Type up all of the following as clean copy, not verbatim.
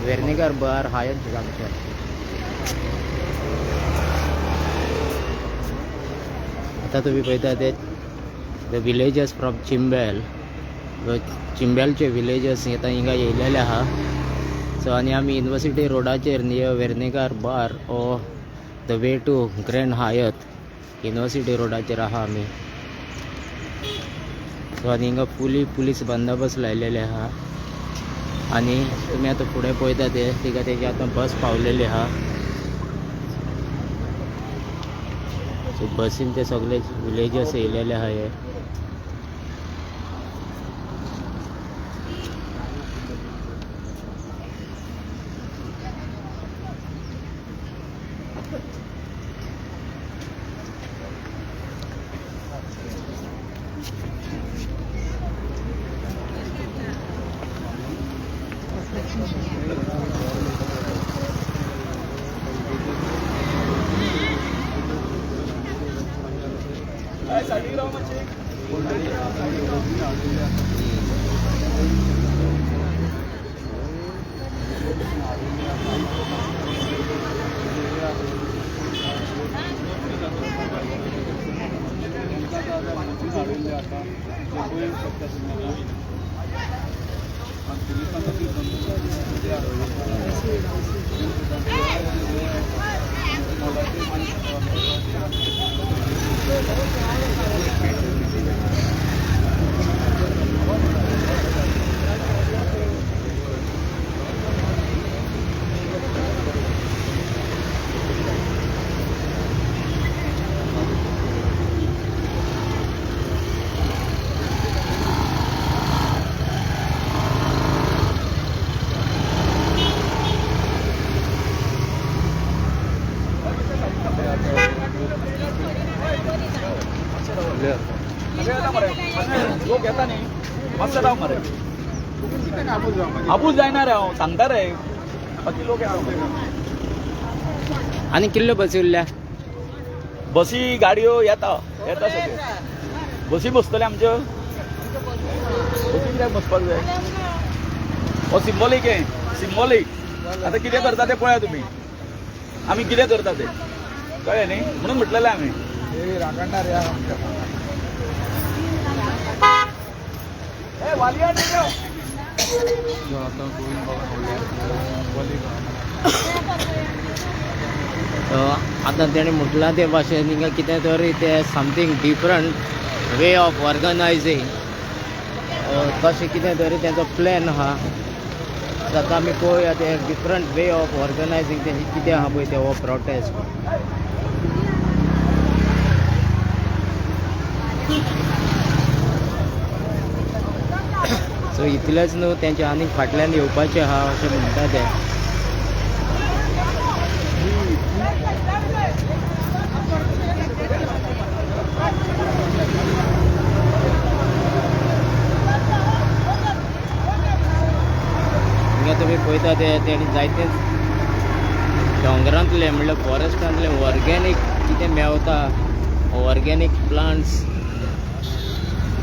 वेर्णेकर बार हायत जंक्शन. आता तुम्ही पळयता ते द विलेजस फ्रॉम चिंबेल. चिंबेलचे विलेजस आता हिंगा येयलेले आहा. सो आनी आमी युनिवर्सिटी रोडाचेर नियर वेर्णेकर बार ओ the way to Grand Hyatt university रोडाचेर आहा आमी. सो आनी हिंगा फुली पुलीस बंदोबस्त लायलेले आहा. आनी तुमी आतां फुडें पळयता ते तिका तेजी आतां बस पावलेली आहा. सो बसीन ते सगळे विलेजस येयलेले आहा हे. आपूच जायना रे हांव सांगता रे बाकी लोक आनी किल्ले बसी उरल्या? बसी गाडयो येता सगळे. बसी बसतले आमच्यो. बसी कित्याक बसपाक जाय? हो सिंबॉलीक हे सिंबॉलीक. आतां कितें करता ते पळया तुमी. आमी कितें करता ते कळ्ळें न्ही. म्हणून म्हटलेलें आमी आतां तेणें म्हटलां ते भाशेन हिंगा कितें तरी ते समथींग डिफरंट वे ऑफ ऑर्गनायझींग तशें कितें तरी तेंचो प्लॅन आहा. आतां आमी पळोवया ते डिफरंट वे ऑफ ऑर्गनायझींग तेंची कितें आहा पळय ते हो प्रोटेस्ट. सो इतलेंच न्हू तेंचे आनीक फाटल्यान येवपाचें आहा अशें म्हणटा ते. हिंगा तुमी पळयता ते तेणी जायते दोंगरांतले म्हणल्यार फॉरेस्टांतले ऑर्गेनीक कितें मेवता ऑर्गेनीक प्लांट्स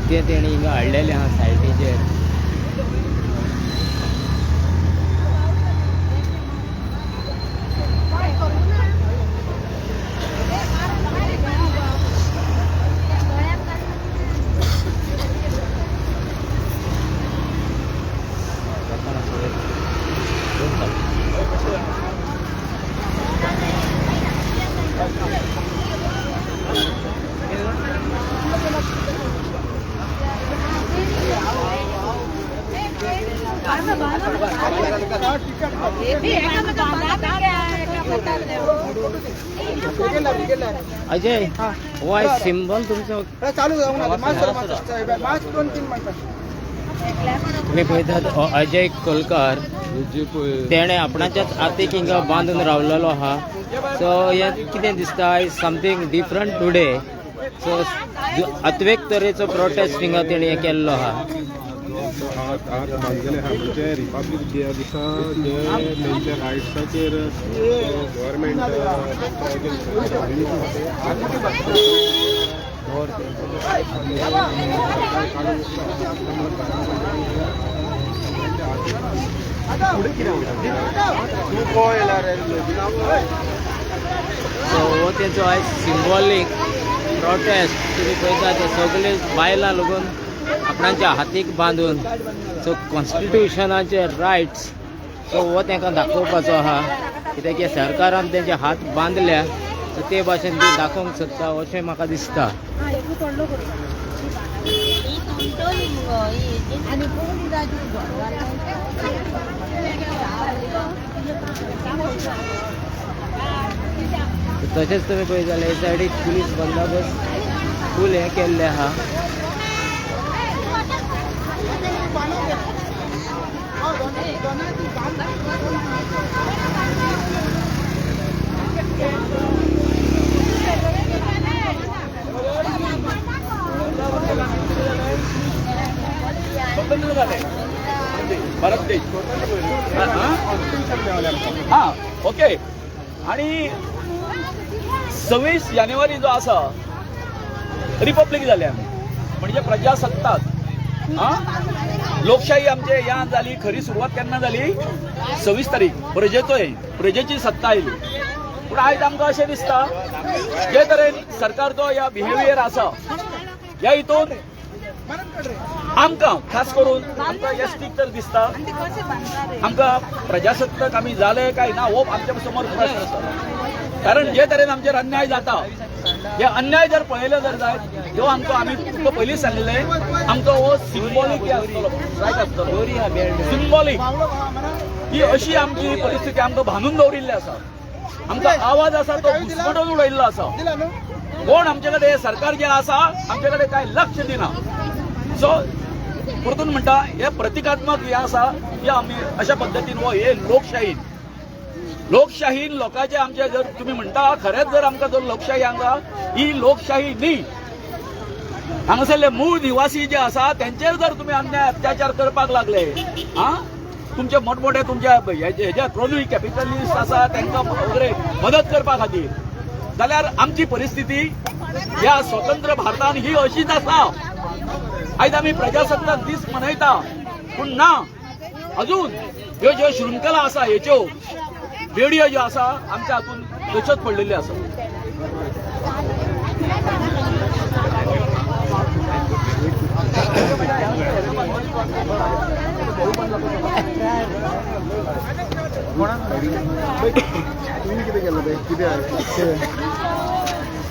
ते तेणी हिंगा हाडलेले आहा सायटीचेर. अजय वाय सिंबल तुमचं चालू तुम्ही पळयतात अजय कोलकार तेणे आपणाच्याच आतीक हिंगा बांदून रावलेलो आहा. सो हे कितें दिसता आयज समथींग डिफरंट टुडे. सो अत्वेक तरेचो प्रोटेस्ट हिंगा तेणी हे केल्लो आहा. म्हणजे रिपब्लीक डे दिसा जे तेंच्या रायट्साचेर गव्हर्मेंट सो हो तेचो आयज सिंबॉलीक प्रोटेस्ट तुमी पळयता ते सगळे बायलां लागून आपणाच्या हातीक बांदून सो कॉन्स्टिट्युशनाचे रायट्स सो हो तांकां दाखोवपाचो आहा कित्याक हे सरकारान तेंचे हात बांदल्या सो ते भाशेन ती दाखोवंक सोदता अशें म्हाका दिसता. तशेंच तुमी पळयत जाल्यार हे सायडीक पुलीस बंदोबस्त फूल हें केल्लें आहा. स्वतंत्र झाले भारत देश. हां ओके. आणि 26 जानेवारी जो आसा रिपब्लीक जाली आमी म्हणजे प्रजासत्ताक. लोकशाही आमचे या जाली. खरी सुरवात केन्ना जाली 26 तारीख प्रजेची सत्ता आयली. पूण आयज आमकां अशें दिसता जे तरेन सरकारचो ह्या बिहेवियर आसा ह्या हितून आमकां खास करून आमकां एसटीक तर दिसता आमकां प्रजासत्ताक आमी जाले काय ना हो आमच्या समोर प्रश्न आसा. कारण जे तरेन आमचेर अन्याय जाता हे अन्याय जर पळयले जर जायत तो आमकां आमी तुमकां पयलींच सांगलें आमकां हो सिंबॉलीक आसतलो रायट आसतलो. सिंबॉलीक ही अशी आमची परिस्थिती आमकां बांदून दवरिल्ली आसा. आमकां आवाज आसा तो घुसमटून उडयल्लो आसा. कोण आमचे कडेन सरकार जे आसा आमचे कडेन कांय लक्ष दिना. सो परतून म्हणटा हे प्रतिकात्मक हे आसा की आमी अशा पद्दतीन हो हे लोकशाहीन लोकांचे आमचे जर तुम्ही म्हणटा खरेंच जर आमकां जर लोकशाही हांगा ही लोकशाही न्ही. हांगासरले मूळ निवासी जे आसा त्यांचेर जर तुम्ही अन्याय अत्याचार करपाक लागले तुमचे मोठमोठे तुमच्या हेजे क्रोनी कॅपिटलिस्ट आसा तांकां वगैरे मदत करपा खातीर जाल्यार आमची परिस्थिती ह्या स्वतंत्र भारतान ही अशीच आसा. आयज आमी प्रजासत्ताक दीस मनयता पूण ना अजून ह्यो ज्यो शृंखला आसा हेच्यो बेडयो ज्यो आसा आमच्या हातून तश्योच पडलेल्यो आसा.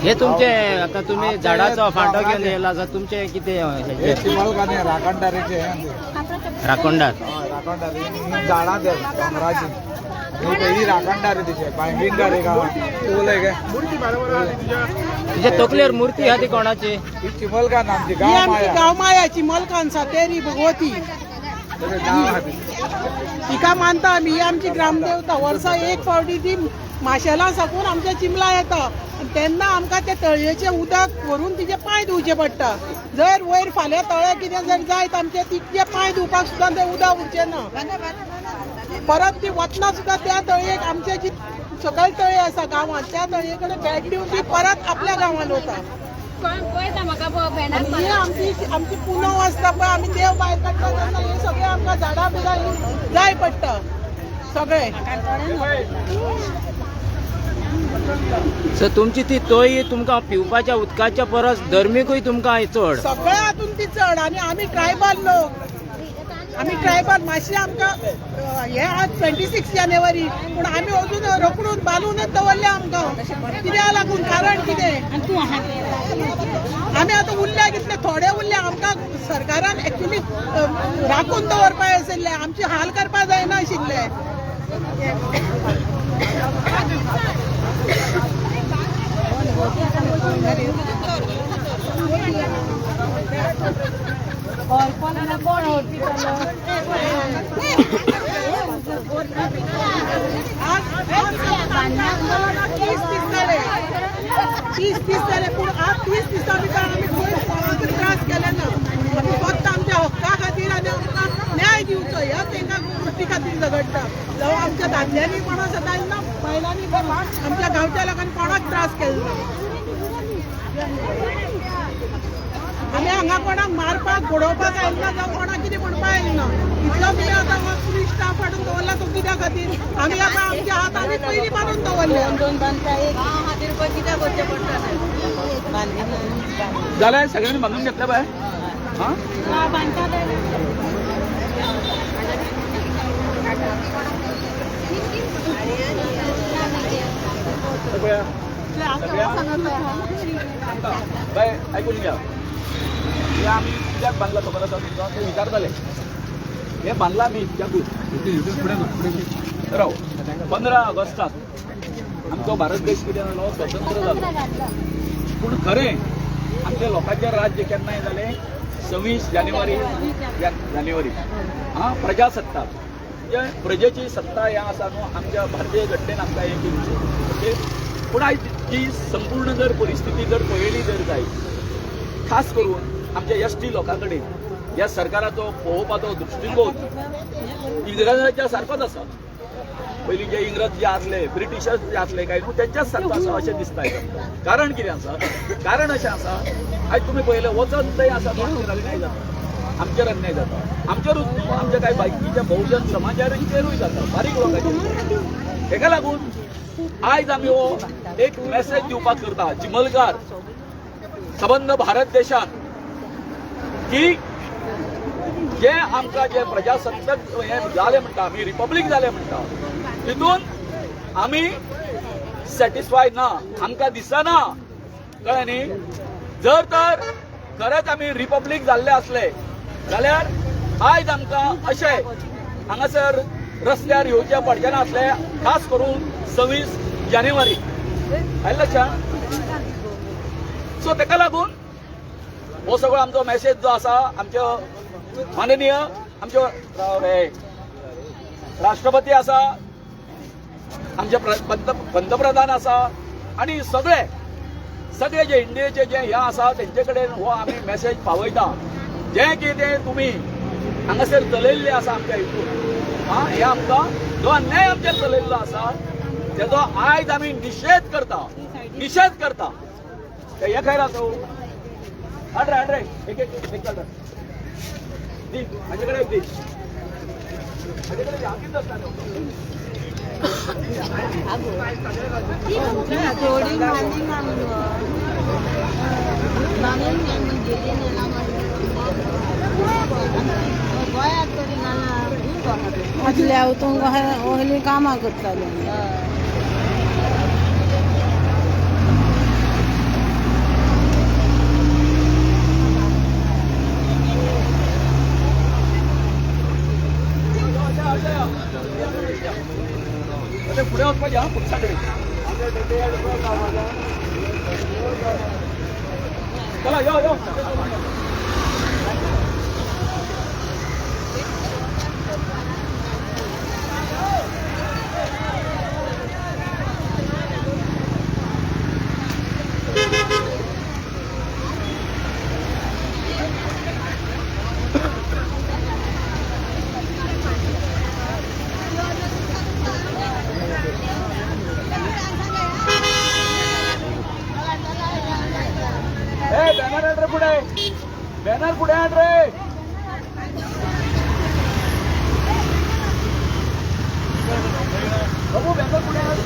हे तुमचे आता तुम्ही झाडाचो फांटो घेवन येयला आसा तुमचे कितें राखोंडार झाडां डोंगराची ही राखणदारी तिचे बायंडिंगारी तुझे तकलेर मूर्ती आहा ती कोणाची? ही चिमलकान आमची गांव माया चिमलकान सातेरी भगवती तिका मानता आमी. ही आमची ग्रामदेवता. वर्सा एक फावटी ती माशेलां साकून आमच्या चिमला येता तेन्ना आमकां ते तळयेचें उदक व्हरून तिचे पांय धुवचे पडटा. जर वयर फाल्यां तळे कितें जर जायत आमचे तिचे पांय धुवपाक सुद्दां तें उदक उरचें ना. परत ती वतना सुद्दां त्या तळयेक आमचे जी सकयल तळये आसा गांवांत त्या तळये कडेन भेट दिवन ती परत आपल्या गांवांत वता. ही आमची पुनव आसता पळय आमी देव भायर काडटा तेन्ना हे सगळे आमकां झाडां बिडां जाय पडटा सगळे. सो तुमची ती तळी तुमकां पिवपाच्या उदकाच्या परस धर्मीकूय तुमकां चड सगळे हातून ती चड. आनी आमी ट्रायबल लोक आमी ट्रायबल मातशें आमकां हे आज 26 जानेवारी पूण आमी अजून रोखडून बांदूनच दवरले आमकां. कित्याक लागून कारण कितें आमी आतां उरल्या कितले थोडे उरले आमकां सरकारान एक्चुली राखून दवरपाक आशिल्ले आमचे हाल करपाक जायना आशिल्ले. तीस जाले पूण आज 30 दिसा भितर आमी खंयच कोणाक त्रास केले ना. आमी फक्त आमच्या हक्का खातीर आनी आमकां न्याय दिवचो ह्या तांकां गोश्टी खातीर झगडटा. जावं आमच्या दादल्यांनी कोणा जाता ना बायलांनी आमच्या गांवच्या लोकांनी कोणाक त्रास केलो ना. आमी हांगा कोणाक मारपाक घडोवपाक आयिल्ले ना जावं कोणाक कितें म्हणपाक आयिल्ले ना. इतलो तुमी आतां फ्री स्टाफ हाडून दवरला तो कित्या खातीर आमी आतां आमचे हात आमी पयलीं बांदून दवरले जाल्यार सगळ्यांनी बांधून घेतलं बाय हा बाय ऐकून घ्या हे आम्ही कित्याक बांधला खबर आसा तुमकां ते विचारताले हे बांधला आमी कित्याकूच राव 15 ऑगस्टाक आमचो भारत देश कितें जालो स्वतंत्र जालो पूण खरें आमच्या लोकांचें राज्य केन्नाय जालें 26 जानेवारी हा प्रजासत्ताक म्हणजे प्रजेची सत्ता ह्या आसा न्हू आमच्या भारतीय घटनेन आमकां हे दिवचें ओके पूण आयज ही संपूर्ण जर परिस्थिती जर पळयली जर जायत खास करून आमच्या एसटी लोकां कडेन ह्या सरकाराचो पळोवपाचो दृश्टीकोन इंग्रजांच्या सारकोच आसा पयलीं जे इंग्रज जे आसले ब्रिटिशर्स जे आसले काय न्हू तेंच्याच सारको आसा अशें दिसता कारण कितें आसा कारण अशें आसा आयज तुमी पळयलें वचन थंय आसा आमचेर अन्याय जाता आमचेर अन्याय जाता आमचेरूच न्हू आमच्या कांय बाकीच्या बहुजन समाजाचेरूय जाता बारीक लोकांचेर हेका लागून आयज आमी हो एक मॅसेज दिवपाक करता चिमलकार सबंद भारत देशात की जे आमकां जे प्रजासत्ताक हे जालें म्हणटा आमी रिपब्लीक जालें म्हणटा तितून आमी सॅटिस्फाय ना आमकां दिसना कळ्ळें न्ही जर तर खरेंच आमी रिपब्लीक जाल्ले आसले जाल्यार आयज आमकां अशें हांगासर रस्त्यार येवचें पडचें नासलें खास करून 26 जानेवारी आयलें लक्षांत सो तेका लागून हो सगळो आमचो मॅसेज जो आसा आमच्यो माननीय आमच्यो राष्ट्रपती आसा आमचे पंतप्रधान आसा आनी सगळे जे इंडियेचे जे हे आसा तेंचे कडेन हो आमी मॅसेज पावयता जें कितें तुमी हांगासर चलयल्लें आसा आमच्या हितून हे आमकां जो अन्याय आमचेर चलयल्लो आसा तेजो आयज आमी निशेध करता हे खैर आसा हाड रे एक काढ दी माझे कडेन दी माझे कडेन आगीच आसता आदल्या हातूंक व्हडली कामां करताले पुढे वचपाचें हा पुढच्या कडेन चला यो बॅनर पुढे आण रे बाबू बॅनर पुढे आण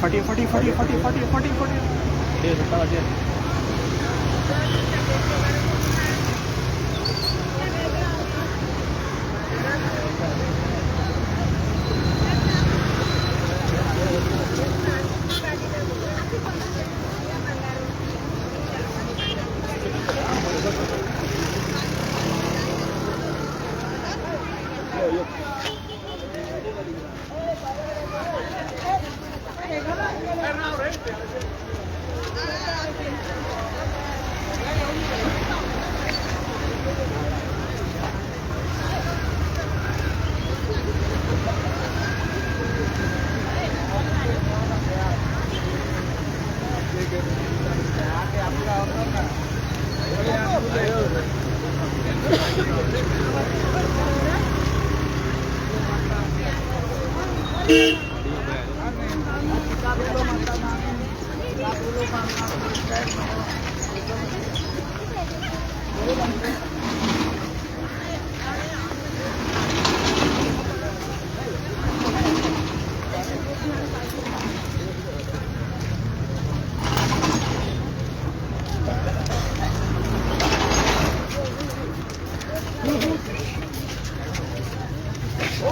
फटी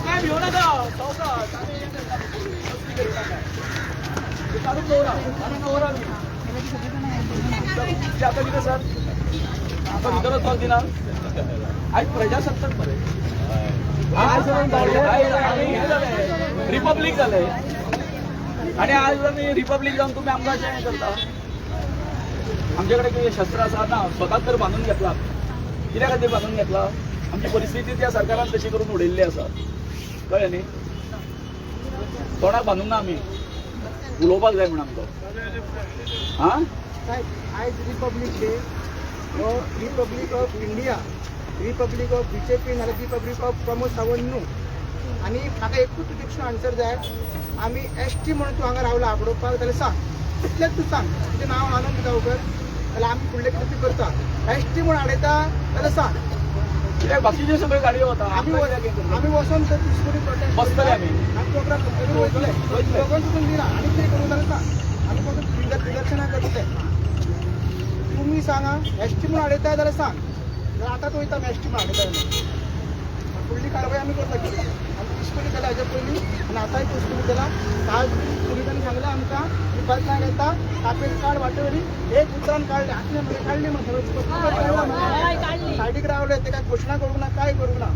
काय भिऊ नका सावकाश. चालू करा आता किती सर आता विचारत पाहती ना आज प्रजासत्ताक मध्ये रिपब्लिक झालंय आणि आज मी रिपब्लिक जाऊन तुम्ही आमचा काय करता. आमच्याकडे काही शस्त्र असा ना स्वतः तर बांधून घेतला कित्या खातीर बांधून घेतला. आमची परिस्थिती त्या सरकारान तशी करून उडयल्ली आसा कळ्ळें न्ही. तोंडाक बांदूंक ना आमी उलोवपाक जाय म्हणून आमकां. हां आयज रिपब्लीक डे हो republic of India, republic of BJP नाल्यार रिपब्लीक ऑफ प्रमोद सावंत न्हू. आनी म्हाका एकूच तुजें आन्सर जाय. आमी ST म्हणून तूं हांगा रावला आकडोवपाक जाल्यार सांग इतलेंच तूं सांग. तुजें नांव आनंद गांवकर जाल्यार आमी फुडलें कितें तूं करता. ST म्हणून आडयता जाल्यार सांग. कित्याक बाकीचे सगळे गाडयो वता आमी वचोन थंय पिसफुली प्रोटेस्ट बसतले आमी. प्रोग्राम वयतले दोगोय तुका दिना आनी कितें करूं जाल्यार सांग. आमी फक्त निदर्शनां करतले. तुम्ही सांगा ST म्हणून आडयताय जाल्यार सांग. जाल्यार आतां वयता आमी ST म्हणून आडयताय म्हणून फुडली कारवाय आमी करता कितें. आमी पिसफुली केल्या हेच्या पयलीं आनी आतांय पिसफुली केला. काल पुलिसांनी सांगलें आमकां की नायक येता कापेल कार्ड वाटेवरी एक उतरान काडले आतले म्हणजे काडली म्हणून सायडीक रावले. ते काय घोशणा करूंक ना काय करूंक ना.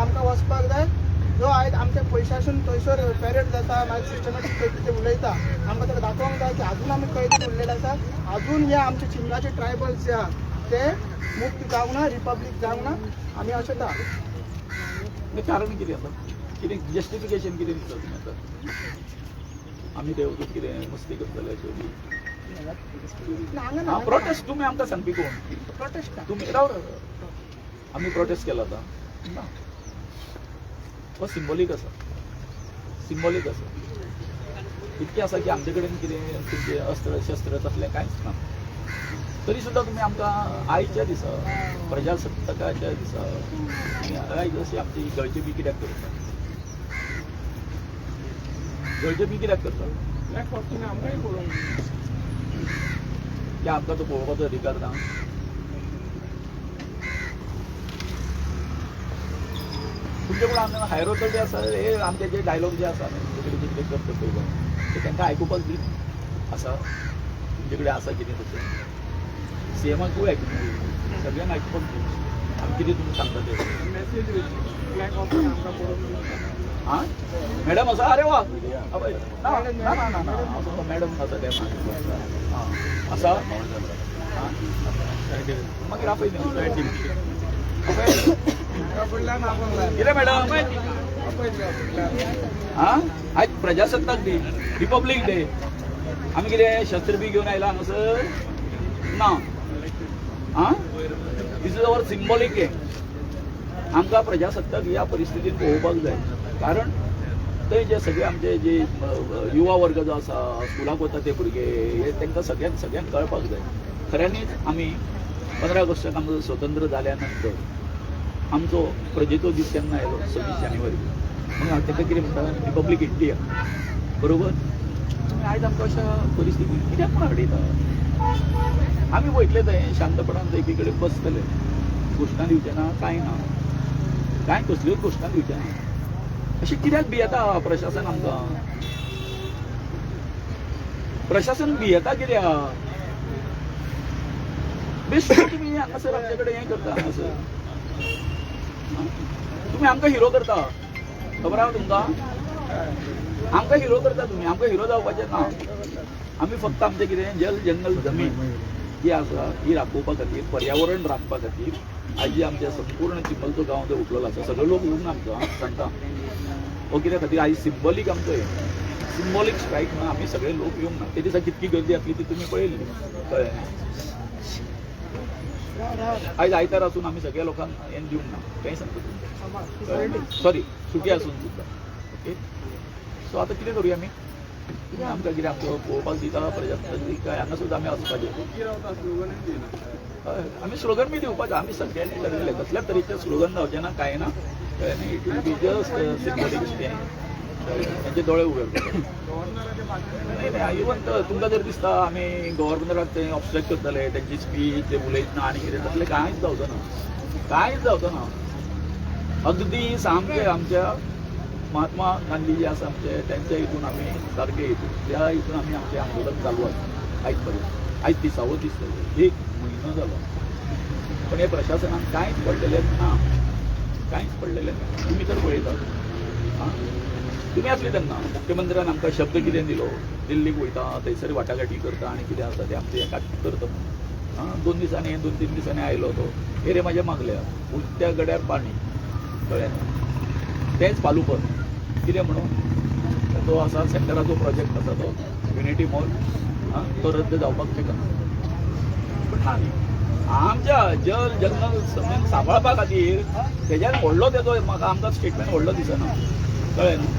आमकां वचपाक जाय. जो आयज आमचे पयशासून थंयसर पॅरेड जाता मागीर सिस्टमॅटीक ते उलयता आमकां ताका दाखोवंक जाय की अजून आमी कैदी उरलेले आसा. अजून हे आमचे चिमलाचे ट्रायबल्स जे आहा ते मुक्त जावंक ना, रिपब्लीक जावंक ना. आमी अशें आसा. कारण कितें आसा कितें जस्टिफिकेशन कितें दिता तुमी आतां. आमी ते वचून कितें मस्ती करतले हांगा प्रोटेस्ट तुमी आमकां सांगपी कोण. प्रोटेस्ट तुमी राव आमी प्रोटेस्ट केला आतां ना. हो सिंबॉलीक आसा. सिंबॉलीक आसा. इतकें आसा की आमचे कडेन कितें तुमचे अस्त्र शस्त्र तसलें कांयच ना. तरी सुद्दां तुमी आमकां आयच्या दिसा प्रजासत्ताकाच्या दिसा आयज अशी आमची गळचेपी कित्याक करता. गळचेपी कित्याक करता आमकांय पळोवंक की आमकां तो पळोवपाचो अधिकार ना. तुमचे कडेन आमकां हायर ऑथॉरिटी आसा हे आमचे जे डायलॉग जे आसा तुमचे कडेन कितें करता पळय ते तांकां आयकुपाक दी आसा. तुमचे कडेन आसा कितें तशें CMाकूय आयकुपाक सगळ्यांक आयकुपाक दी. आमी कितें तुमी सांगता तें मेसेज ब्लॅक ऑप्शन आमकां पळोवंक हां मॅडम आसा. अरे वा ना ना ना ना असो तो मॅडम आसा ते हां आसा. मागीर आपय कितें मॅडम हां आयज प्रजासत्ताक दी रिपब्लीक डे आमी कितें शस्त्र बी घेवन आयला हांगासर ना. हां इज अवर सिंबॉलीक डे. आमकां प्रजासत्ताक ह्या परिस्थितीन पळोवपाक जाय. कारण थंय जे सगळे आमचे जे युवा वर्ग जो आसा स्कुलाक वता ते भुरगे हे तांकां सगळ्यांक कळपाक जाय. खऱ्यांनीच आमी 15 ऑगस्टाक आमचो स्वतंत्र जाल्या नंतर आमचो प्रजेचो दीस केन्ना आयलो 26 जानेवारी म्हणून हांव ताका कितें म्हणटा रिपब्लीक इंडिया बरोबर. आयज आमकां अशा परिस्थितीन कित्याक म्हूण हाडयता. आमी वयतले थंय शांतपणान थंय एकी कडेन बसतले. घोशणा दिवचे ना कांय ना. कांय कसल्योच घोशणा दिवचे ना. अशें कित्याक भियेता प्रशासन आमकां. प्रशासन भियेता कित्याक. बेश्टे तुमी हांगासर आमचे कडेन हें करता. हांगासर तुमी आमकां हिरो करता खबर आहा तुमकां. आमकां हिरो करता तुमी. आमकां हिरो जावपाचें ना. आमी फक्त आमचें कितें जल जंगल जमीन जी आसा ही राखोवपा खातीर पर्यावरण राखपा खातीर आज जी आमच्या संपूर्ण चिंबलचो गांव जो उठलेलो आसा सगळे लोक येवंक ना आमकां सांगता. हो कित्या खातीर आयज सिंबॉलीक आमचो हें सिंबॉलीक स्ट्रायक म्हणून आमी सगळे लोक येवंक ना. ते दिसा कितकी गर्दी आसली ती तुमी पळयली कळ्ळें. आयज आयतार आसून आमी सगळ्या लोकांक हें दिवंक ना. तें सांगता तुमकां सॉरी सुटी आसून सुद्दां. ओके सो आतां कितें करूया आमी तुमी आमकां कितें आमचो पळोवपाक दिता प्रजासत्ताक काय हांगा सुद्दां आमी वचपाचें हय आमी स्लोगन बी दिवपाचें आमी सगळ्यांनी ठरयलें कसल्याच तरेचें स्लोगन जावचें ना कांय ना कळ्ळें न्ही इट वील बी जस्ट सिंबॉलीक तें तेंचे दोळे उगडपाचे नाही नाही इवन तुमकां जर दिसता आमी गव्हर्नराक तें ऑब्स्ट्रॅक्ट करतले तेंची स्पीच ते उलयतना आनी कितें तसलें कांयच जावचो ना कांयच जावचो ना अगदी सामकें आमच्या महात्मा गांधी जे आसा आमचे तेंच्या हितून आमी सारके हितून त्या हितून आमी आमचें आंदोलन चालू आसा आयज पर्यंत आयज 30वो दीस जालो 1 म्हयनो जालो पण हे प्रशासनान कांयच पडलेलें ना कांयच पडलेलें ना तुमी तर पळयतात आं तुमी आसले तेन्ना मुख्यमंत्र्यान आमकां शब्द कितें दिलो दिल्लीक वयता थंयसर वाटाघाटी करता आनी कितें आसा तें आमचें हें करता 2 दिसांनी 2-3 दिसांनी आयलो तो हे रे म्हाज्या मागल्या उलट्या गड्यार पाणी कळ्ळें तेंच पालुपत कितें म्हणून तो आसा सेंटराचो प्रोजेक्ट आसा तो युनिटी मॉल तो रद्द जावपाक शकना पण ना न्ही आमच्या जल जंगल सांबाळपा खातीर तेज्यान व्हडलो तेजो म्हाका आमकां स्टेटमेंट व्हडलो दिसना कळ्ळें न्ही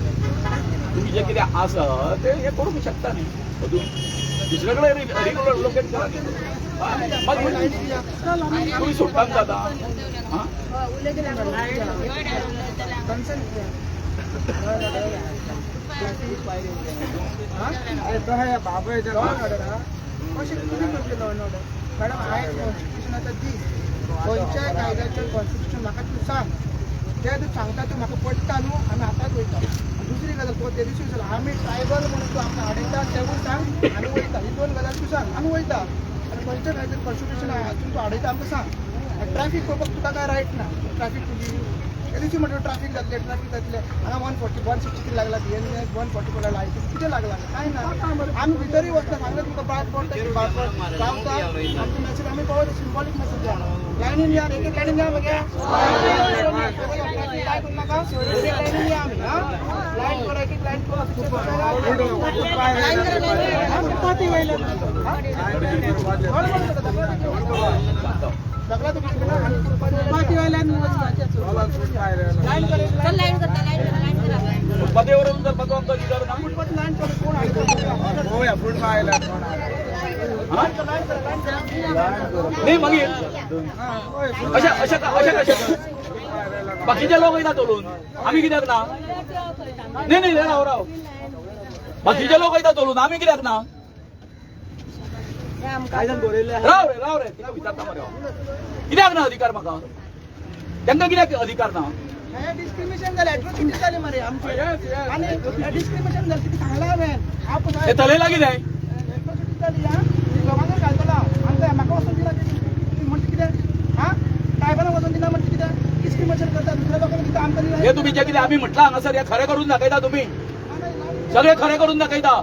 तुमी जें कितें आसा तें हें करूंक शकता न्ही अजून दुसरे कडेन रिलोकेट करा न्ही मागीर तुमी सोडटात जाता आं अशें तुमी करतले लॉ एंड ऑर्डर मॅडम आयज कॉन्स्टिट्युशनाचो दीस खंयच्याय कायद्याचें कॉन्स्टिट्युशन म्हाका तूं सांग तें तूं सांगता तूं म्हाका पडटा न्हू आमी आतांच वयता दुसरी गजाल पळय ते दिसूय जाल्यार आमी ट्रायबल म्हणून तूं आमकां आडयता तेवूय सांग आमी वयता ही 2 गजाल तूं सांग आमी वयता आनी खंयच्या कायद्याचें कॉन्स्टिट्युशन हातून तूं आडयता आमकां सांग ट्रॅफीक पळोवपाक तुका काय रायट ना ट्रॅफीक तुजी ते दिवशी म्हणटा ट्रॅफीक जातले हांगा 160 लागला बीएन 144 लायटी कितें लागला कांय ना आमी भितरूय वचना सांगलें तुमकां भायर पडटा गावता आमची मॅसेज आमी पळयता सिंबॉलीक मॅसेज लायनीन या एक लायनीन या मगे काय करू नाका लायनीन या आमी लायन करा एक लायन पाती वयले सगळ्या पाती वयल्यान फुटपाथेवरून जर बघू आमकां कितें ना फुटपाथ लायन करून कोण न्ही मागीर अशें अशें अशें कशें बाकीचे लोक वयता चलून आमी कित्याक ना न्ही न्ही राव राव बाकीचे लोक वयता चलून आमी कित्याक ना राव रे तिका विचारता मरे कित्याक ना अधिकार म्हाका तांकां कित्याक अधिकार ना डिस्क्रिमिनेशन जालें एट्रोसिटी जाली मरे आमची आनी डिस्क्रिमिनेशन जालें कितें सांगलां हांवें हे चलयला कितें एट्रोसिटी जाली लोकांक घालतला आमकां म्हाका वचून दिना म्हणटा कितें ट्रायबलांक वचून दिना म्हणटा कितें डिस्क्रिमिनेशन करता दुसऱ्या लोकांक दिता आमकां दिना हे तुम्ही जे कितें आमी म्हटलां हांगासर हे खरें करून दाखयता तुमी सगळे खरें करून दाखयता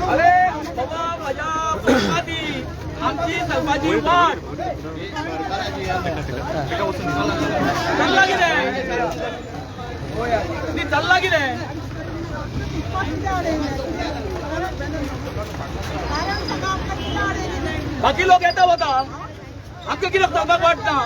अरे बाबा माझ्या फुटपाथी आमची चलपाची वाट चल्ला कितें ती चल्ला कितें बाकी लोक येता वता आमकां कित्याक चलपाक वाटना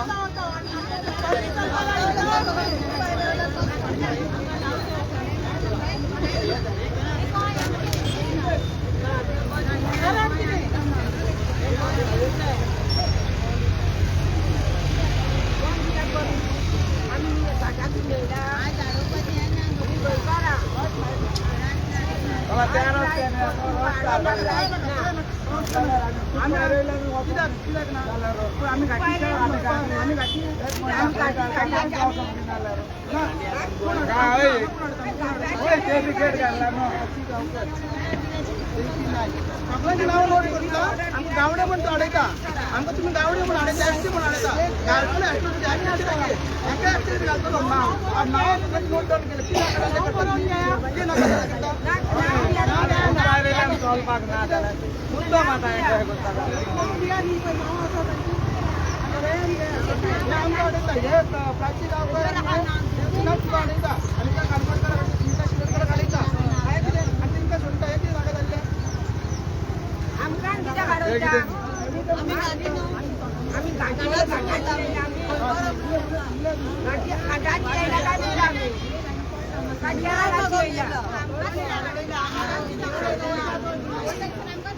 आपल्याची नाव नोट करता आमकां गावडे म्हणून अडयता आमकां तुमी गावडे म्हणून अडयता एसटी म्हणून अडयता गावडे एका एसटी घालतलो नाव नोट डावन केलं कितें मुद्दम आतां आमकां अडयता हे प्राची गांवकर अडयता आनी त्या काणकोणकार सुनीता शिरोडकर अडयता काय कितें आनी तेंकां सोडटा हे कितें म्हाका जाल्लें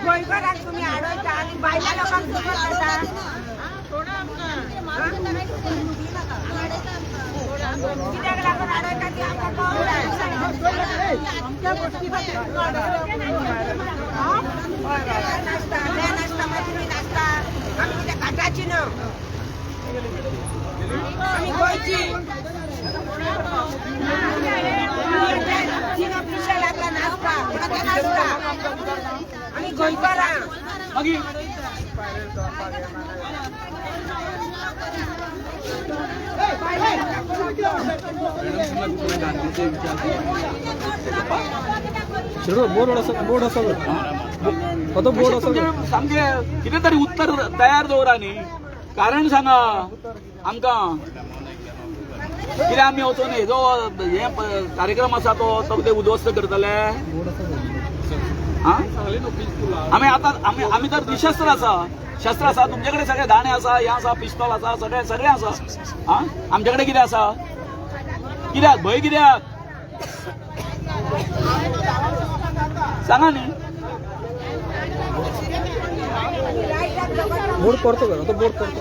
गोंयकारांक तुम्ही अडवता आणि बायला लोकांक सोबत करता कित्याक लागून अडवता ती आमकां नाचता मागीर तुमी नाचता आमी कितें काटाची न्हू आमी गोंयची तीन ऑफिशल लागला नाचता कोणाक नाचता आमी गोंयकारां मागीर बोर्ड आसा तो बोर्ड आसा सामकें कितें तरी उत्तर तयार दवरा न्ही कारण सांगा आमकां कितें आमी वचून हेजो हे कार्यक्रम आसा तो कितें उद्ध्वस्त करतले आमी तर निशस्त्र आसा शस्त्र आसा तुमचे कडेन सगळे दाणे आसा हे आसा पिस्तॉल आसा सगळे आसा आमचे कडेन कितें आसा कित्याक भंय कित्याक सांगा न्ही बोर्ड करतो का तो बोर्ड करतो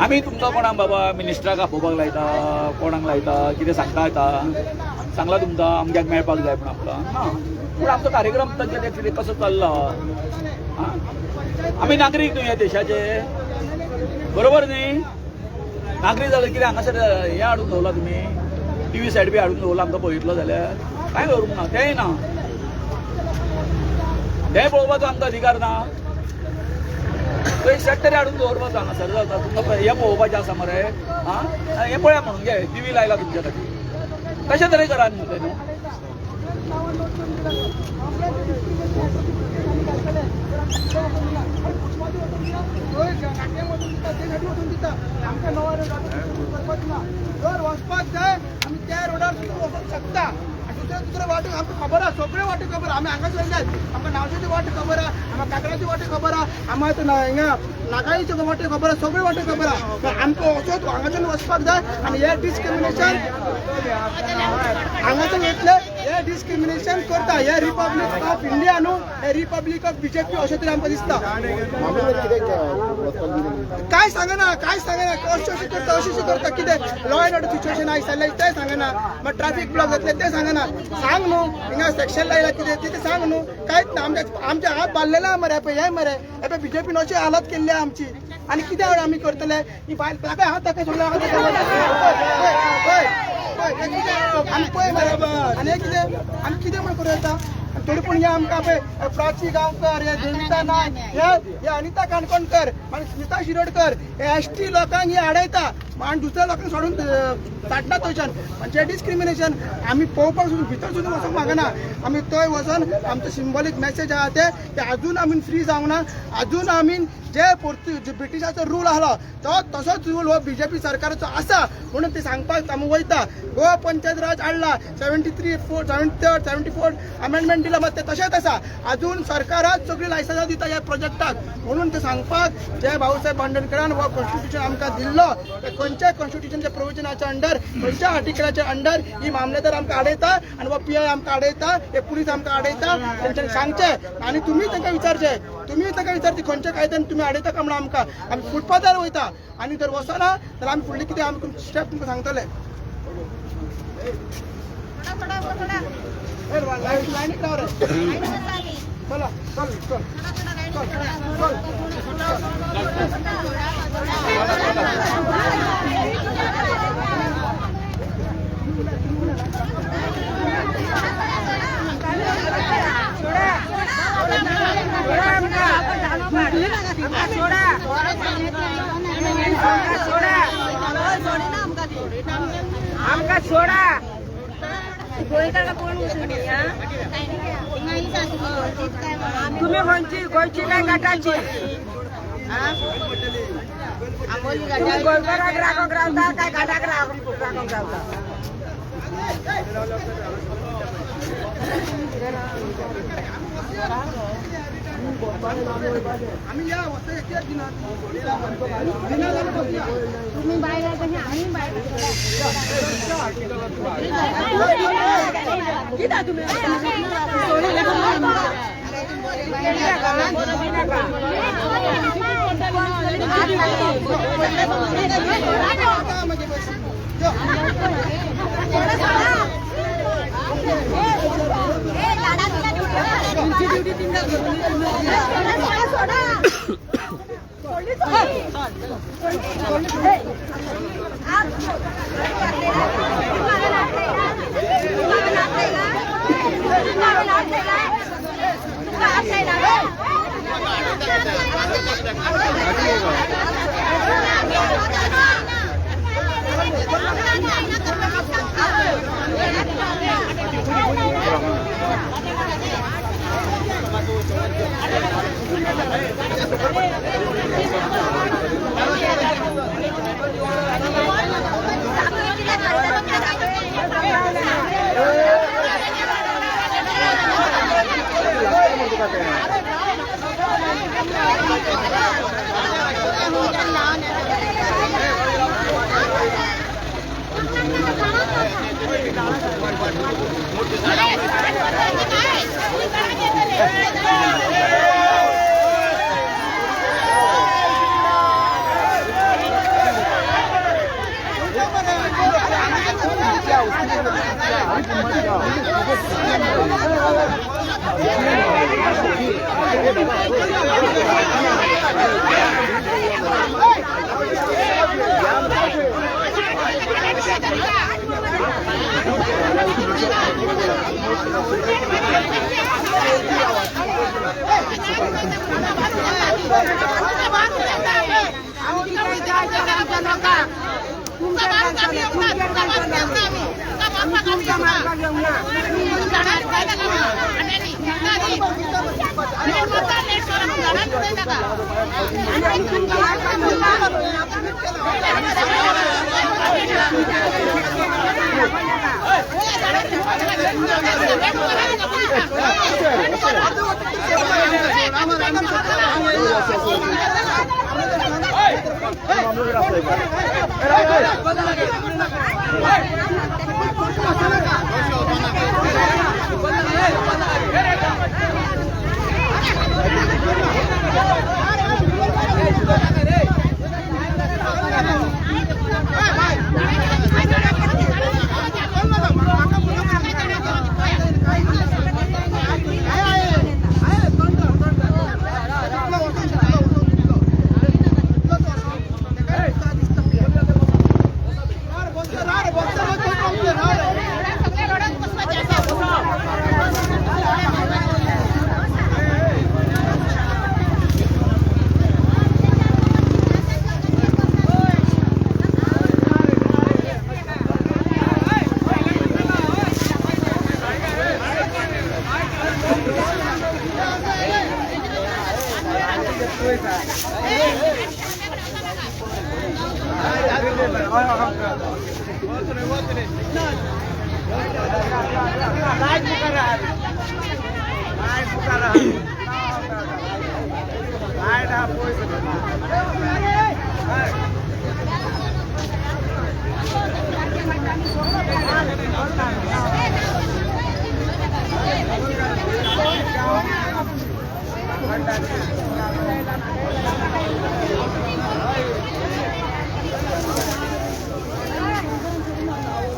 आमी तुमकां कोणाक बाबा मिनिस्टराक आपोवपाक लायता कोणाक लायता कितें सांगता येता सांगला तुमकां आमक्याक मेळपाक जाय पूण आमकां ना पूण आमचो कार्यक्रम कितें कसो चल्ला आमी नागरीक न्हू ह्या देशाचे बरोबर न्ही नागरीक जाल्यार कितें हांगासर हें हाडून दवरला तुमी टीव्ही सायड बी हाडून दवरला आमकां पळयतलो जाल्यार कांय करूंक ना तेंय ना तें पळोवपाचो आमकां अधिकार ना तो एक सेट तरी हाडून दवरपाचो हांगासर जाता तुमकां हें पळोवपाचें आसा मरे हें पळया म्हणून घे टीव्ही लायला तुमच्या खातीर कशें तरी करा न्हू तें न्हू जर वचपाक जाय आमी त्या रोडार वचूंक शकता दुसरे वाटे आमकां खबर आहा सगळे वाटे खबर आहा आमी हांगाच वयल्यात आमकां नावशेची वाटे खबर आहा आमकां काकडाची वाटे खबर आहा आमकां हिंगा नागाळीचे वाटे खबर आहा सगळे वाटे खबर आहा आमकां वचत हांगाच्यान वचपाक जाय आनी हे डिस्क्रिमिनेशन हांगाच्यान येतले हे डिस्क्रिमिनेशन करता हे रिपब्लीक ऑफ इंडिया न्हू हे रिपब्लीक ऑफ बीजेपी अशें तरी आमकां दिसता काय सांगना अशी करता कितें लॉ एंड ऑर्डर सिच्युएशन आयिल्लें तें सांगना मागीर ट्रॅफिक ब्लॉक जातले तें सांगना सांग न्हू हिंगा सेक्शन लायला कितें सांग न्हू कांयच ना आमचे हात बांदलेला मरे पळय हे मरे हे बीजेपीन अशी हालत केल्ली आमची आनी कितें आमी करतले ही बायल ताका हात ताका सोडला आनी पळय मरे आनी कितें म्हण करूं येता थोडी पूण हे आमकां पळय प्राची गांवकर हे देविता नायक हे अनिता काणकोणकर आनी स्मिता शिरोडकर हे एसटी लोकांक हे आडयता आनी दुसऱ्या लोकांक सोडून धाडटा थंयच्यान म्हणजे डिस्क्रिमिनेशन आमी पळोवपाक सुद्दां भितर सुद्दां वचूंक मागना आमी थंय वचोन आमचो सिंबॉलीक मेसेज आहा ते अजून आमी फ्री जावंक ना अजून आमी जे ब्रिटिशाचो रूल आसलो तो तसोच रूल हो बीजेपी सरकाराचो आसा म्हणून ते सांगपाक आमी वयता गोवा पंचायत राज हाडला 74 अमेंडमेंट दिला मात ते तशेंच आसा अजून सरकाराच सगळी लायसन्सां दिता ह्या प्रोजेक्टाक म्हणून ते सांगपाक जे भाऊसाहेब बांडोडकरान हो कॉन्स्टिट्यूशन आमकां दिल्लो ते खंयच्या कॉन्स्टिट्यूशनच्या प्रोविजनाच्या अंडर खंयच्या आर्टिकलाच्या अंडर ही मामलेदार आमकां आडयता आनी हो PI आमकां आडयता हे पुलीस आमकां आडयता तेंच्यांनी सांगचें आनी तुमी तांकां विचारची खंयच्या कायद्यान तुमी आडयता काय म्हणून आमी फुटपाथार वयता आनी जर वचना जाल्यार आमी फुडले कितें आमी स्टेप तुमकां सांगतले लाईनीत राहा रे. चला चल चल आमका सोडा तुम्ही गोयची काय गाठाची गोलबराक राखोक रावता काय गाठाक राखोक रावता आम्ही या वस्ती एकच दिनात तुम्ही बाहेर कशी आम्ही बाहेर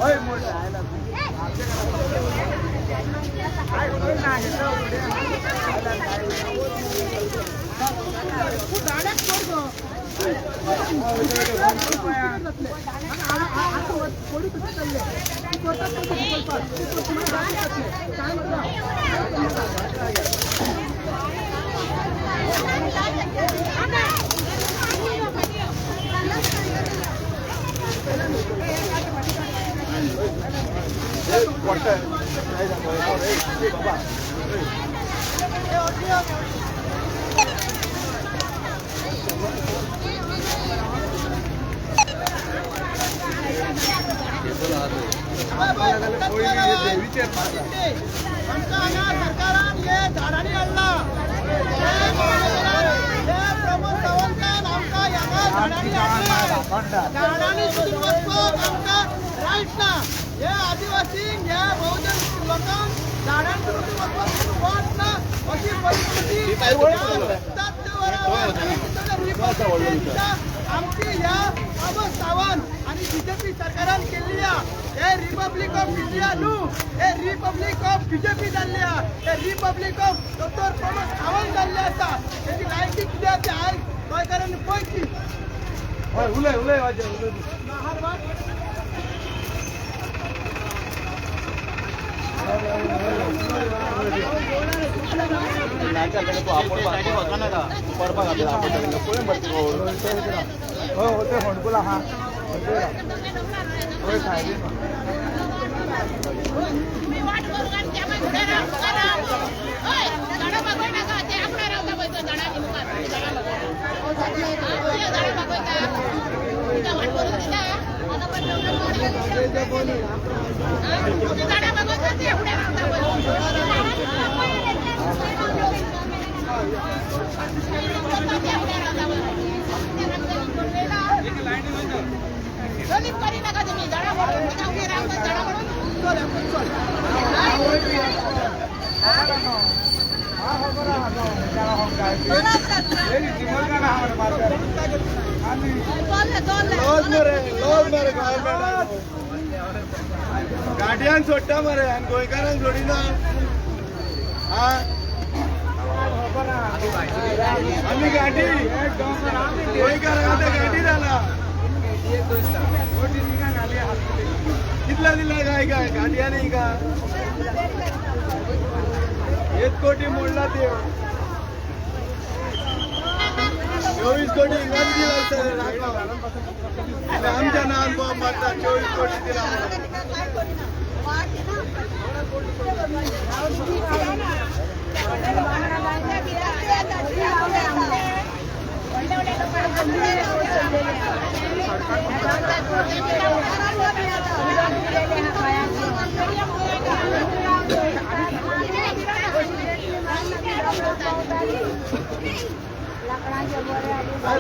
होय मोठा सरकारान हे झाडांनी हाडला प्रमोद सावंतान आमकां ह्या झाडांनी हाडला झाडांनी सुद्दां वचपाक आमकां रायट ना हे आदिवासींक ह्या बहुजन लोकांक झाडांनी सुद्दां वचपाक वाट ना अशी परिस्थिती आमची ह्या प्रमोद सावंत आणि बीजेपी सरकारान केल्ली हे रिपब्लीक ऑफ इंडिया न्हू हे रिपब्लीक ऑफ बीजेपी जाल्ली हे republic of doctor Pramod Sawant जाल्ले आसा तेची लायकी कितें आसा आयज गोंयकारांनी पळयची उलय उलय होते फोंडकुला हा गाडयांक सोडटा मरे आनी गोंयकारांक सोडिना आमी गाडी गोंयकारांक आतां गाडी जाला कितला दिला काय काय गाडयांनी का 1 कोटी मोडला ते 24 कोटी इंग्रज दिला आमच्या नावान बॉम्ब मारता 24 कोटी दिला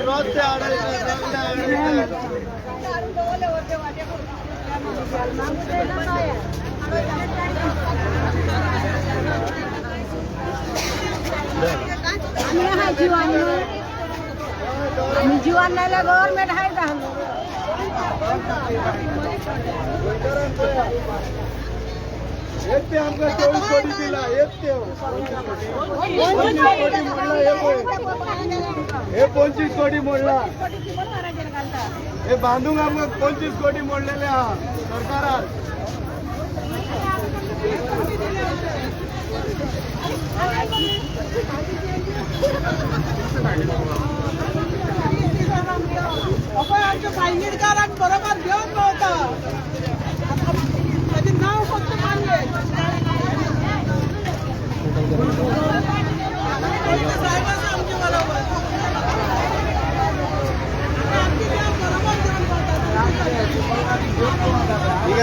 रोज ते जीवन नाही गव्हर्नमेंट आहे का एक ते आमका 24 कोटी दिला एक ते 25 कोटी मोडला हे बांधून आमका 25 कोटी मोडलेले हा सरकारान आमच्या पायगीडकारांक बरोबर घेऊन पळता त्याचे नाव फक्त मानले आमच्या बरोबर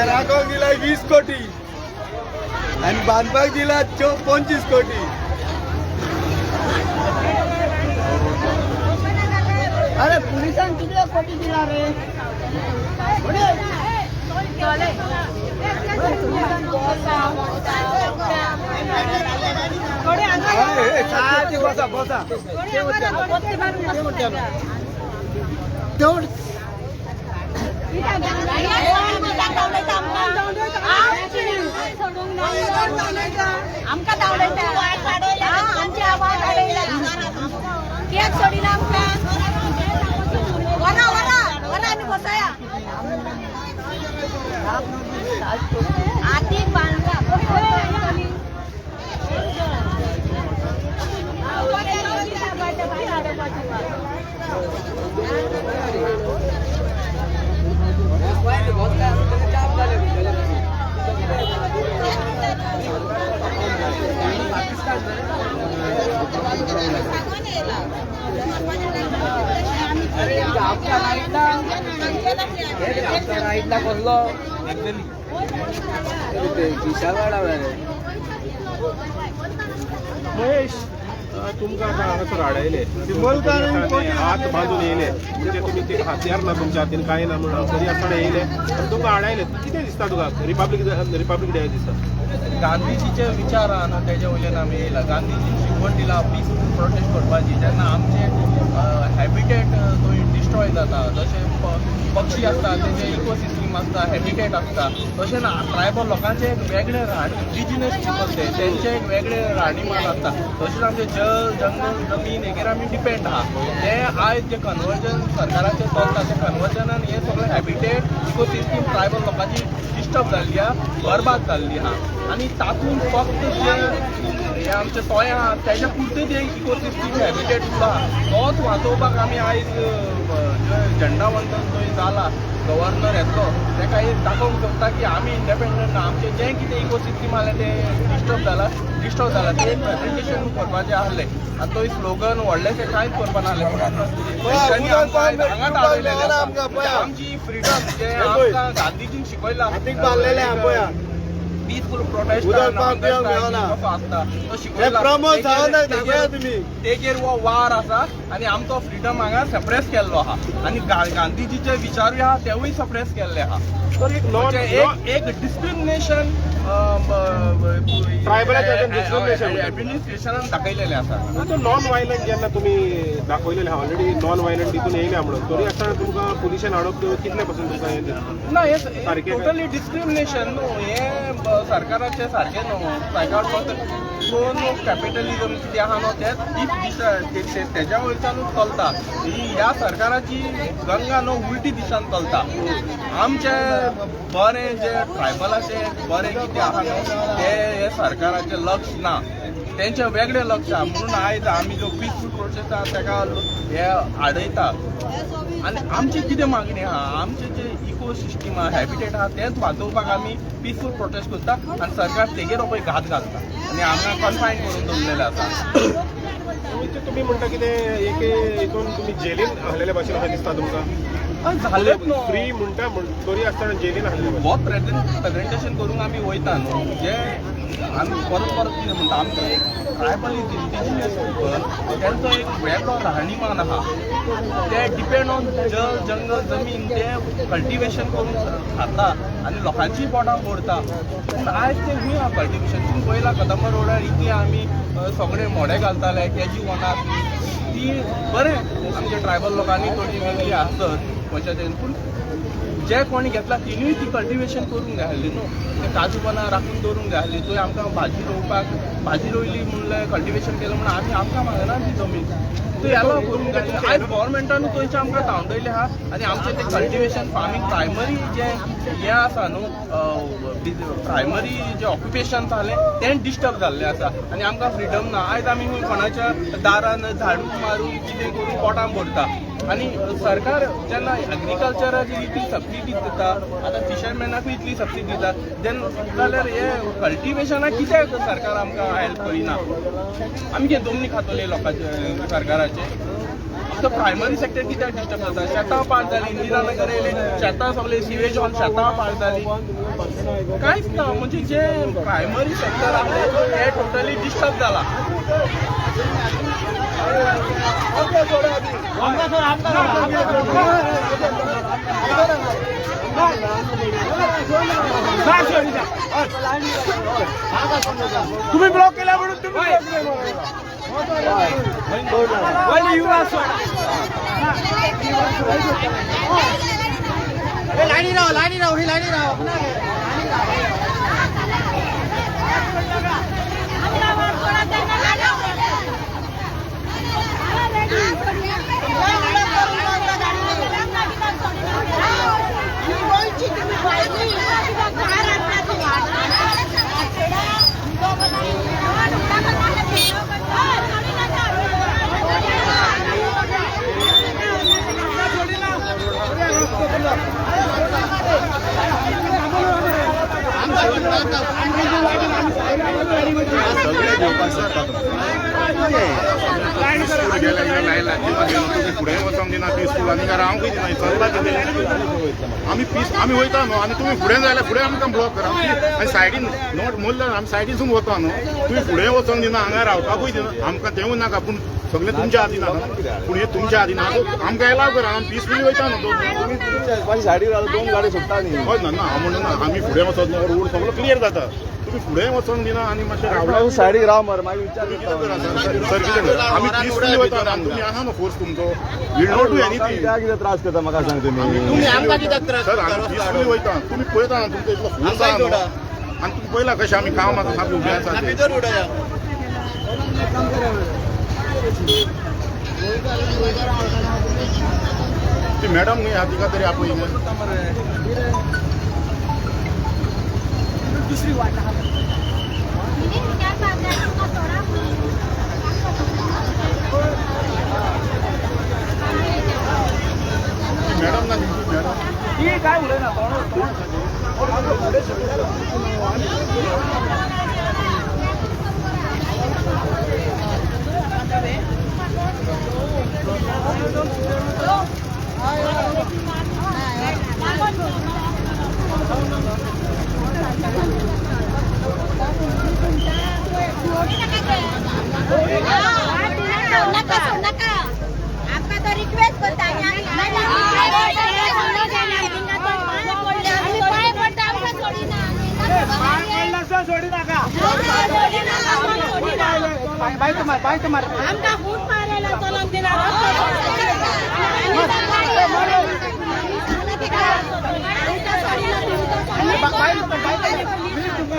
राखोक दिला 20 कोटी आणि बांधपाक दिला 25 कोटी अरे पुलिसांनी किती कोटी दिला रे आमका धांवडायचा आमची आवाज केक सोडिना आमकां वना महेश तुमका आता हांगासर हाडायले हात बांधून येयले म्हणजे तुम्ही ते हात्यार ना तुमच्या हातीन काय ना म्हणून तरी आसतना येयले पण तुमका हाडायले कितें दिसता तुका रिपब्लीक डे दिसता गांधीजीचे विचार आहा न्हू तेजे वयल्यान आमी येयला गांधीजी शिकवण दिला पीसफूल प्रोटेस्ट करपाची जेन्ना आमचे हॅबिटेट थंय डिस्ट्रॉय जाता जशे पक्षी आसता तेजे इकोसिस्टम आसता हॅबिटेट आसता तशें ना ट्रायबल लोकांचे एक वेगळे इंडिजिनस पिपल तेंचे एक वेगळे राहणीमान आसता तशेंच आमचे जल जंगल जमीन हेचेर आमी डिपेंड आहा ते आयज जे कन्वर्जन सरकाराचें चलता ते कन्वर्जनान हे सगळे हॅबिटेट इकोसिस्टम ट्रायबल लोकांची डिस्टर्ब जाल्ली आहा बरबाद जाल्ली आहा आनी तातूंत फक्त जे हे आमचे तोय आहा तेज्या पुरते जे इकोसिस्टम हॅबिटेट उरला तोच वाचोवपाक आमी आयज झेंडा वंदन थंय जाला गव्हर्नर येतलो ताका एक दाखोवंक सोदता की आमी इंडिपेंडंट ना आमचें जें कितें इकोसिस्टम आसलें तें डिस्टर्ब जाला तें एक प्रेजेंटेशन करपाचें आसलें आनी तो स्लोगन व्हडलेशें कांयच करपा नासलें तेंच्यांनी आमकां आयज हांगाच हाडयलेलें आसा आमची फ्रिडम जें आमकां गांधीजीन शिकयलां पीसफूल प्रोटेस्ट आसता तो शिकयला तेजेर हो वार आसा आनी आमचो फ्रिडम हांगा सप्रेस केल्लो आहा आनी गांधीजीचे विचारूय आहा तेवूय सप्रेस केल्ले आहा तर एक डिस्क्रिमिनेशन एडमिनिस्ट्रेशनान दाखयलेलें आसा तो नॉन व्हायलंट जेन्ना तुमी दाखयलेले आहा ऑलरेडी नॉन व्हायलंट तितून येयल्या म्हणून तरी आसतना तुमकां पुलिशेन हाडप कितले पासून तुमकां हें दिसता ना हे टोटली डिस्क्रिमिनेशन न्हू हे सरकाराचें सारकें न्हू सायकल दोन कॅपिटलिझम कितें आहा न्हू तेज्या वयरच्यानूच चलता ही ह्या सरकाराची गंगा न्हू उलटी दिशान चलता आमचे बरें जे ट्रायबलाचे बरें कितें आहा न्हू हे सरकाराचें लक्ष ना तेंचें वेगळें लक्ष आहा म्हणून आयज आमी जो पीसफूल प्रोटेस्ट आहा तेका हे आडयता आनी आमची कितें मागणी आहा आमचें जे इकोसिस्टम आहा हॅबिटेट आहा तेंच वाचोवपाक आमी पीसफूल प्रोटेस्ट करता आनी सरकार तेगेर पळय घात घालता आनी हांगा कन्फायन करून दवरलेलें आसा तुम्ही म्हणटा कितें हितून तुमी जेलीन हाडलेल्या भशेन अशें दिसता तुमकां झालेच न्हू फ्री म्हणटा तरी आसतना जेलीन हाडले हो प्रेझेंटेशन करूंक आमी वयता न्हू जे आमी परत कितें म्हणटा आमचो एक ट्रायबल इंडिजिनियस पीपल तेंचो एक वेगळो राहणीमान आहा ते डिपेंड ऑन जल जंगल जमीन ते कल्टिवेशन करून खाता आनी लोकांचीय पोटां मोडटा पूण आयज ते खूंय आहा कल्टिवेशन तुमी पळयलां कदंबा रोडार इतले आमी सगळे मोडे घालताले केजी वनाक ती बरें आमच्या ट्रायबल लोकांनी थोडी वेगळी आसत पंचायतीन पूण जे कोणी घेतला तिणूय ती कल्टिवेशन करूंक जाय आसली न्हू ते काजू बनां राखून दवरूंक जाय आसली थंय आमकां भाजी रोवपाक भाजी रोयली म्हणल्यार कल्टिवेशन केलें म्हणून आमी आमकां मागना ती जमीन थंय एलाव करूंक जाय आसली आयज गोवोरमेंटान थंयचे आमकां थांबयले आहा आनी आमचें तें कल्टिवेशन फार्मींग प्रायमरी जे हें आसा न्हू प्रायमरी जे ऑक्युपेशन जालें तें डिस्टर्ब जाल्लें आसा आनी आमकां फ्रिडम ना आयज आमी कोणाच्या दारान झाडू मारून कितें करून पोटां भरता आनी सरकार जेन्ना एग्रीकल्चराची इतली सबसिडी दिता आतां फिशरमॅनाकूय इतली सबसिडी दिता जाल्यार हे कल्टिवेशनाक कित्याक सरकार आमकां हेल्प करिना आमी कितें जमनी खातले लोकांचे सरकाराचे फक्त प्रायमरी सेक्टर कित्याक डिस्टर्ब जाता शेतां पाड जाली इंदिरानगर येयले शेतां सगळे सिवेज ऑन शेतां पाड जाली कांयच ना म्हणजे जे प्रायमरी सेक्टर आसलें हें टोटली डिस्टर्ब जाला तुम्ही ब्लॉक केला म्हणून तुम्ही लाईनी राव ही लाईनी राव सगळे फुडें वचोंक दिना पिसफुलांनी काय रावंकूय दिना चलता कितें आमी वयता न्हू आनी तुमी फुडें जाल्यार फुडें आमकां ब्लॉक करा आनी सायडीन नोट मोल्ल्यार आमी सायडीसून वता न्हू तुमी फुडें वचोंक दिना हांगा रावपाकूय दिना आमकां तेवूय नाका पूण सगळें तुमच्या हातीन आसा पूण हे तुमच्या हातीन आसा आमकां एलाव करा आमी पिसफुली वयता न्हू माझी सायडीर दोन गाडी सुट्टा न्ही हय ना हांव म्हणना आमी फुडें वचत न्हू रोड सगळो क्लियर जाता तुम्ही फुडें वचोंक दिना आनी मातशें रावला सायडीक राव मरे मागीर विचार सर कितें आमी पिसफुली वयता तुमी आसा न्हू फोर्स तुमचो वील नॉट डू एनीथींग कितें त्रास करता म्हाका सांग तुमी तुमी आमकां कित्याक त्रास सर आमी पिसफुली वयता तुमी पळयता ना तुमचो इतलो फोर्स आसा न्हू आनी तुमी पळयला कशें आमी कामाक सामके उबे आसा भितर उडया ती मॅडम न्ही ह्या तिका तरी आपयले दुसरी वाट मॅडम ना मॅडम ती काय उलयना नका आपका तो रिक्वेस्ट करता बाय तुम्हार आमका फूट मारायला चलून दिला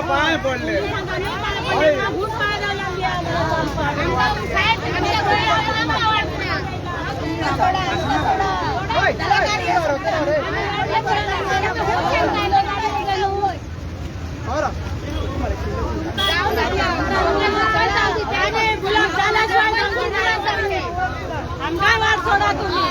पाय पडले फूट मारायला आमका वाट सोडा तुम्ही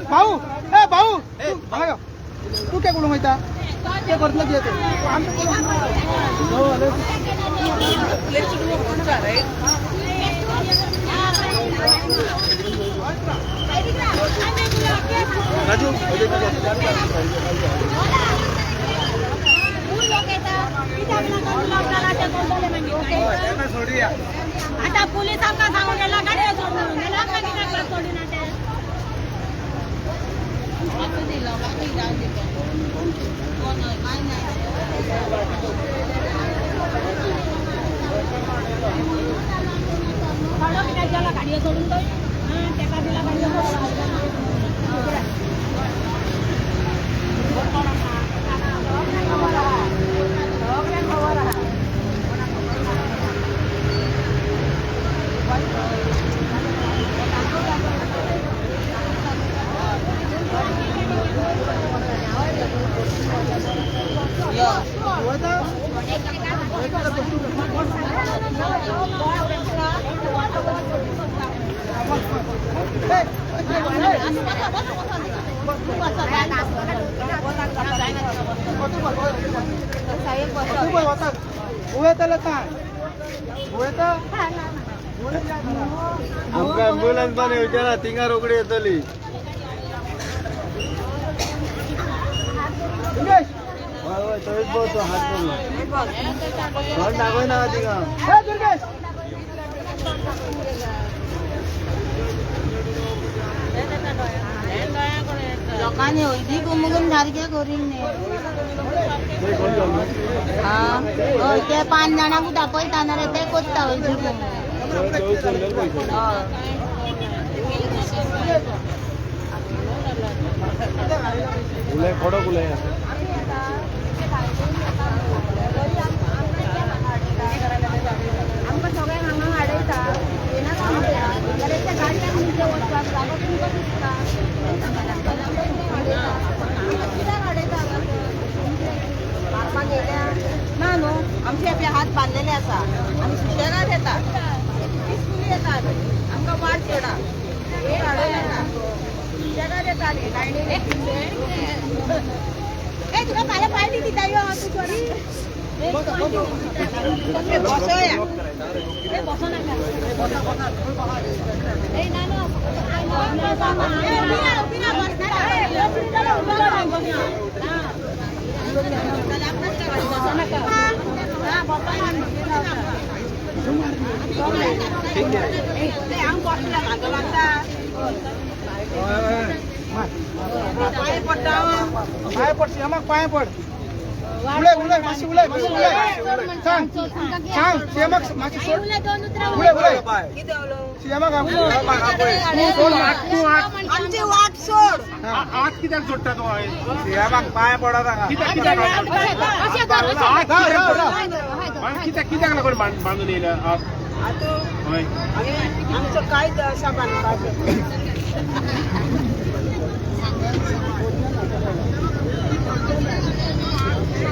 भाऊ भाऊ तू काय करू माहिती ते करतलं की राजू आता पोलीस आमका सांगून गेला गाडी सोडून गेला का सोडून गाडी सोडून आमकां ॲम्ब्युलन्स पण विचारा थिंगा रोखडी येतली थंयच बसो हात करून दाखय ना थिंगा लोकांनी हळदी कुमकून सारखे करीन ते 5 जाणांक दाखयता ना रे ते करता हळदी कुमकून उलय कडक उलय आमकां सगळ्यांक हांगा वाडयता जाल्यार त्या गाडयांक म्हणजे वचपाक जागो तुमकां दिसता कित्याक वाडयता मारपाक येयल्या ना न्हू आमचे आपले हात बांदलेले आसा आमी सुशेगाद येतात पिसफुली येतात आमकां वाट सोडा हे वाडयना सुशेगाद येतात ए तुका फाल्यां पार्टी दिता यो तूं सोडी बसोया बसो नाका पाय पड श्यामाक पाय पड उलय उलय मातशी उलय मातशी उलय सांग सांग श्यामाक मातशी सोड उलय उलय श्यामाक सोड तू आमची वाट सोड आत कित्याक जोडटा तो श्यामाक पाय पडा कित्याक लागून बांदून येयल्या आत हय आमचं काय असा बांधपाचें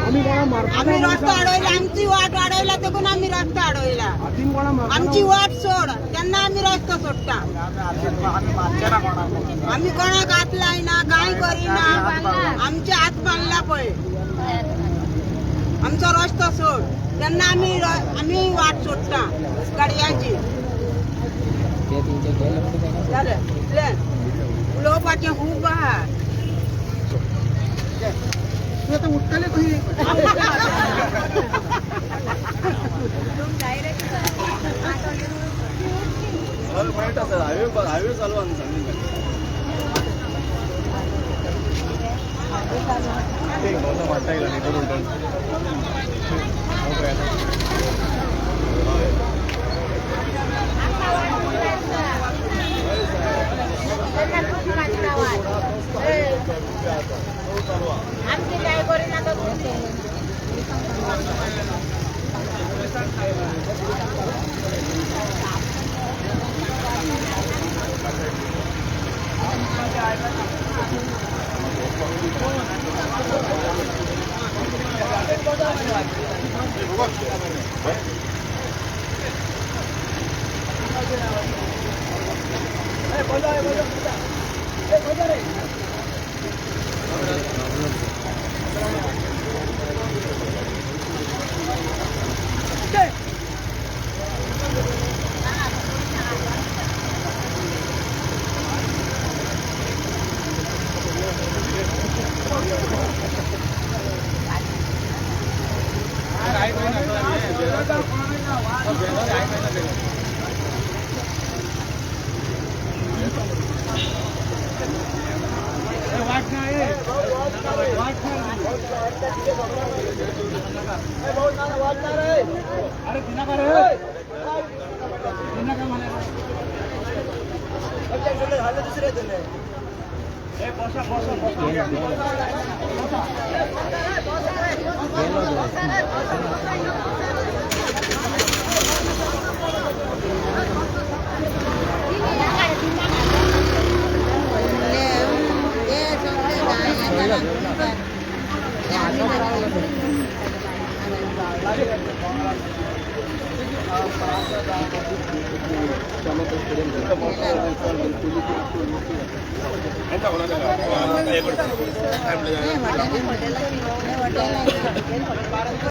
आम्ही रस्तो अडवला आमची वाट वाढवला देखून आम्ही रस्तो अडवला आमची वाट सोड त्यांना आम्ही रस्तो सोडटा आम्ही कोणाक हात लायना काय करिना आमचे हात बांधला पळय आमचो रस्तो सोड त्यांना आम्ही वाट सोडटा गाडयांची जालें इतलें उलोवपाचें खूब आहा तू आता उठतले खंय हायवे चालू आनी सांगली वाटता येयला न्ही करून आमची काय करिना तो